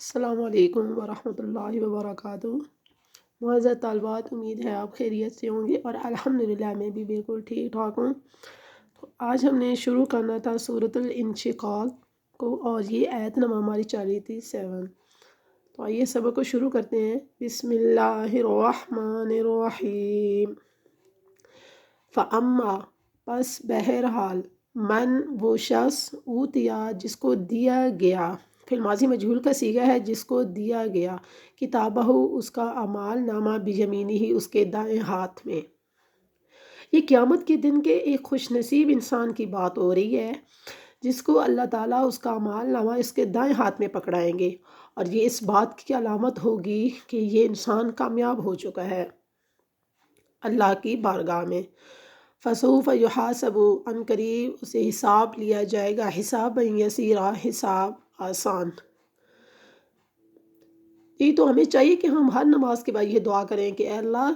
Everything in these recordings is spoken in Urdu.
السلام علیکم ورحمۃ اللہ وبرکاتہ۔ معزز طالبات، امید ہے آپ خیریت سے ہوں گے اور الحمدللہ میں بھی بالکل ٹھیک ٹھاک ہوں۔ تو آج ہم نے شروع کرنا تھا سورۃ الانشقاق کو، اور یہ آیت نمبر ہماری چل رہی تھی 7۔ تو آئیے سبق کو شروع کرتے ہیں۔ بسم اللہ الرحمن الرحیم۔ فَأَمَّا پس بہرحال، من وہ شخص، اوتیا جس کو دیا گیا، فی الماضی مجہول کا صیغہ ہے، جس کو دیا گیا، کتابہ اس کا اعمال نامہ، بیمینہ اس کے دائیں ہاتھ میں۔ یہ قیامت کے دن کے ایک خوش نصیب انسان کی بات ہو رہی ہے، جس کو اللہ تعالیٰ اس کا اعمال نامہ اس کے دائیں ہاتھ میں پکڑائیں گے، اور یہ اس بات کی علامت ہوگی کہ یہ انسان کامیاب ہو چکا ہے اللہ کی بارگاہ میں۔ فسوف یحاسب ان قریب اسے حساب لیا جائے گا، حساب یسیرا حساب آسان۔ یہ تو ہمیں چاہیے کہ ہم ہر نماز کے بعد یہ دعا کریں کہ اے اللہ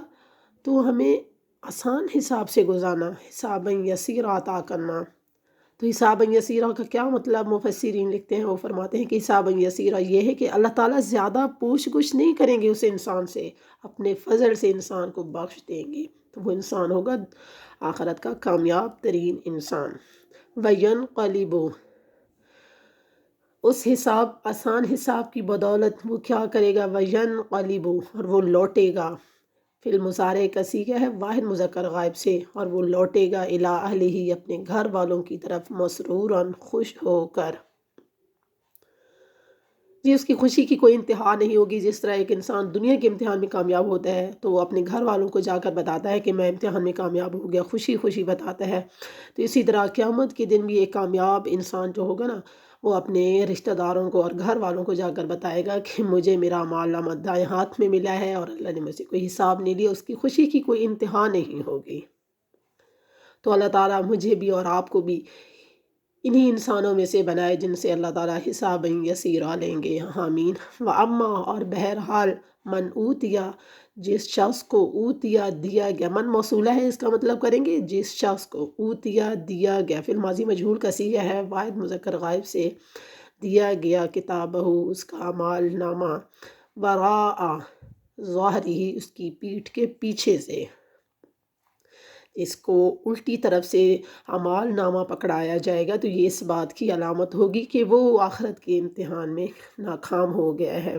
تو ہمیں آسان حساب سے گزارنا، حساب یسیرا عطا کرنا۔ تو حساب یسیرا کا کیا مطلب؟ مفسرین لکھتے ہیں، وہ فرماتے ہیں کہ حساب یسیرا یہ ہے کہ اللہ تعالیٰ زیادہ پوچھ گچھ نہیں کریں گے اس انسان سے، اپنے فضل سے انسان کو بخش دیں گے، تو وہ انسان ہوگا آخرت کا کامیاب ترین انسان۔ وَيَنْقَلِبُ اس حساب آسان حساب کی بدولت وہ کیا کرے گا؟ وَيَنْقَلِبُ اور وہ لوٹے گا، فی المضارع کا صیغہ ہے واحد مذکر غائب سے، اور وہ لوٹے گا الی اہلہ اپنے گھر والوں کی طرف، مسرورا خوش ہو کر۔ جی اس کی خوشی کی کوئی انتہا نہیں ہوگی۔ جس طرح ایک انسان دنیا کے امتحان میں کامیاب ہوتا ہے تو وہ اپنے گھر والوں کو جا کر بتاتا ہے کہ میں امتحان میں کامیاب ہو گیا، خوشی خوشی بتاتا ہے، تو اسی طرح قیامت کے دن بھی ایک کامیاب انسان جو ہوگا نا، وہ اپنے رشتہ داروں کو اور گھر والوں کو جا کر بتائے گا کہ مجھے میرا اعمال نامہ دائیں ہاتھ میں ملا ہے اور اللہ نے مجھ سے کوئی حساب نہیں لیا۔ اس کی خوشی کی کوئی انتہا نہیں ہوگی۔ تو اللہ تعالیٰ مجھے بھی اور آپ کو بھی انہی انسانوں میں سے بنائے جن سے اللہ تعالیٰ حساب یسیرا لیں گے، آمین۔ وَأَمَّا اور بہرحال، من اوتیا جس شخص کو، اوتیا دیا گیا، من موصولہ ہے، اس کا مطلب کریں گے جس شخص کو، اوتیا دیا گیا، فی الماضی مجہول کا صیغہ ہے واحد مذکر غائب سے، دیا گیا، کتابہ اس کا اعمال نامہ، وراء ظہرہ اس کی پیٹھ کے پیچھے سے، اس کو الٹی طرف سے اعمال نامہ پکڑایا جائے گا، تو یہ اس بات کی علامت ہوگی کہ وہ آخرت کے امتحان میں ناکام ہو گیا ہے۔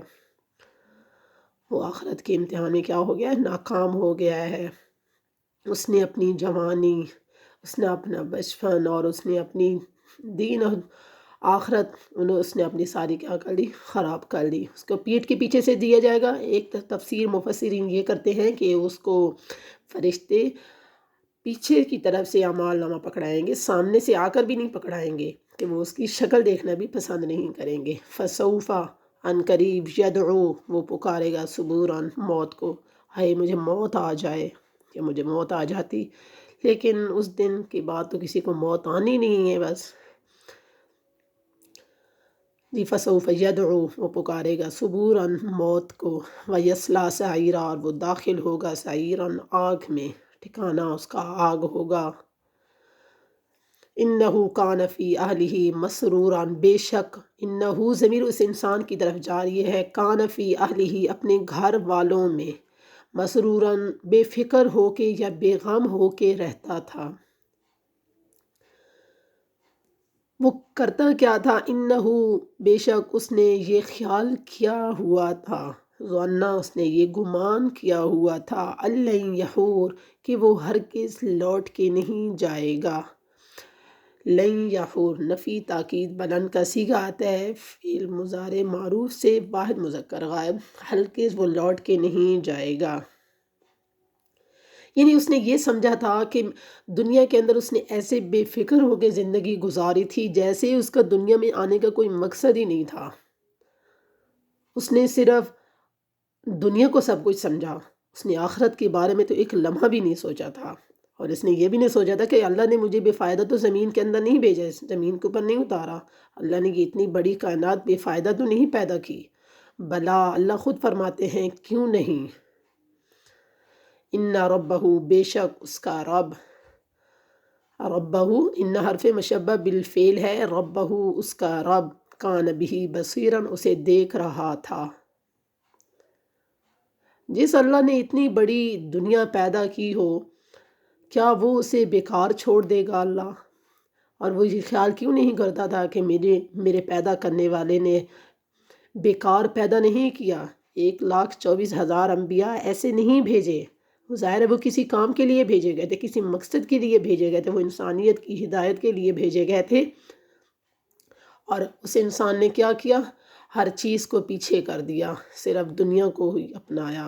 وہ آخرت کے امتحان میں کیا ہو گیا ہے؟ ناکام ہو گیا ہے۔ اس نے اپنی جوانی، اس نے اپنا بچپن اور اس نے اپنی دین اور آخرت، اس نے اپنی ساری کیا کر لی؟ خراب کر لی۔ اس کو پیٹھ کے پیچھے سے دیا جائے گا۔ ایک تفسیر مفسرین یہ کرتے ہیں کہ اس کو فرشتے پیچھے کی طرف سے اعمال نامہ پکڑائیں گے، سامنے سے آ کر بھی نہیں پکڑائیں گے، کہ وہ اس کی شکل دیکھنا بھی پسند نہیں کریں گے۔ فسوف ان قریب، یدعو وہ پکارے گا، ثبوراً موت کو، ہائے مجھے موت آ جائے، کہ مجھے موت آ جاتی، لیکن اس دن کے بعد تو کسی کو موت آنی نہیں ہے بس۔ جی فسوف یدعو وہ پکارے گا، ثبوراً موت کو، ویصلیٰ سعیرا اور وہ داخل ہوگا، سعیراً آگ میں، ٹھکانہ اس کا آگ ہوگا۔ انہو کان فی اہلہ مسرورا، بے شک انہو ضمیر اس انسان کی طرف جاری ہے، کان فی اہلہ اپنے گھر والوں میں، مسرورا بے فکر ہو کے یا بے غم ہو کے رہتا تھا۔ وہ کرتا کیا تھا؟ انہو بے شک اس نے یہ خیال کیا ہوا تھا، ظنّ اس نے یہ گمان کیا ہوا تھا، اللَّن یحور کہ وہ ہرگز لوٹ کے نہیں جائے گا۔ لن یحور نفی تاکید بلند کا صیغہ آتا ہے فعل مضارع معروف سے واحد مذکر غائب، ہرگز وہ لوٹ کے نہیں جائے گا۔ یعنی اس نے یہ سمجھا تھا کہ دنیا کے اندر اس نے ایسے بے فکر ہو کے زندگی گزاری تھی جیسے اس کا دنیا میں آنے کا کوئی مقصد ہی نہیں تھا۔ اس نے صرف دنیا کو سب کچھ سمجھا، اس نے آخرت کے بارے میں تو ایک لمحہ بھی نہیں سوچا تھا، اور اس نے یہ بھی نہیں سوچا تھا کہ اللہ نے مجھے بے فائدہ تو زمین کے اندر نہیں بھیجا، زمین کے اوپر نہیں اتارا، اللہ نے یہ اتنی بڑی کائنات بے فائدہ تو نہیں پیدا کی۔ بلا اللہ خود فرماتے ہیں کیوں نہیں۔ ان ربہ بے شک اس کا رب، ربہ ان حرف مشبہ بالفعل ہے، ربہ اس کا رب، کان بہ بصیرا، اسے دیکھ رہا تھا۔ جس اللہ نے اتنی بڑی دنیا پیدا کی ہو، کیا وہ اسے بیکار چھوڑ دے گا اللہ؟ اور وہ یہ خیال کیوں نہیں کرتا تھا کہ میرے پیدا کرنے والے نے بیکار پیدا نہیں کیا؟ 1,24,000 انبیاء ایسے نہیں بھیجے، وہ ظاہر ہے وہ کسی کام کے لیے بھیجے گئے تھے، کسی مقصد کے لیے بھیجے گئے تھے، وہ انسانیت کی ہدایت کے لیے بھیجے گئے تھے۔ اور اس انسان نے کیا کیا؟ ہر چیز کو پیچھے کر دیا، صرف دنیا کو ہی اپنایا۔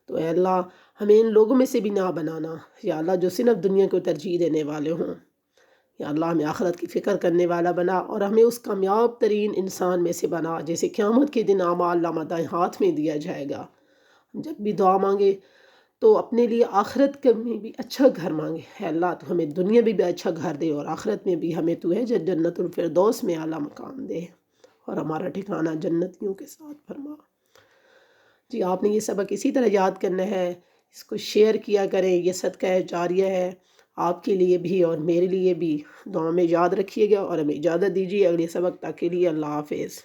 تو اے اللہ ہمیں ان لوگوں میں سے بھی نہ بنانا یا اللہ جو صرف دنیا کو ترجیح دینے والے ہوں۔ یا اللہ ہمیں آخرت کی فکر کرنے والا بنا، اور ہمیں اس کامیاب ترین انسان میں سے بنا جیسے قیامت کے دن اعمال نامہ دائیں ہاتھ میں دیا جائے گا۔ جب بھی دعا مانگے تو اپنے لیے آخرت میں بھی اچھا گھر مانگے، اے اللہ تو ہمیں دنیا میں بھی اچھا گھر دے، اور آخرت میں بھی ہمیں تو ہے جو جنت الفردوس میں اعلیٰ مقام دے، اور ہمارا ٹھکانہ جنتیوں کے ساتھ فرما۔ جی آپ نے یہ سبق اسی طرح یاد کرنا ہے، اس کو شیئر کیا کریں، یہ صدقہ جاریہ ہے آپ کے لیے بھی اور میرے لیے بھی۔ دعا میں یاد رکھیے گا اور ہمیں اجازت دیجیے اگلے سبق تک کے لیے۔ اللہ حافظ۔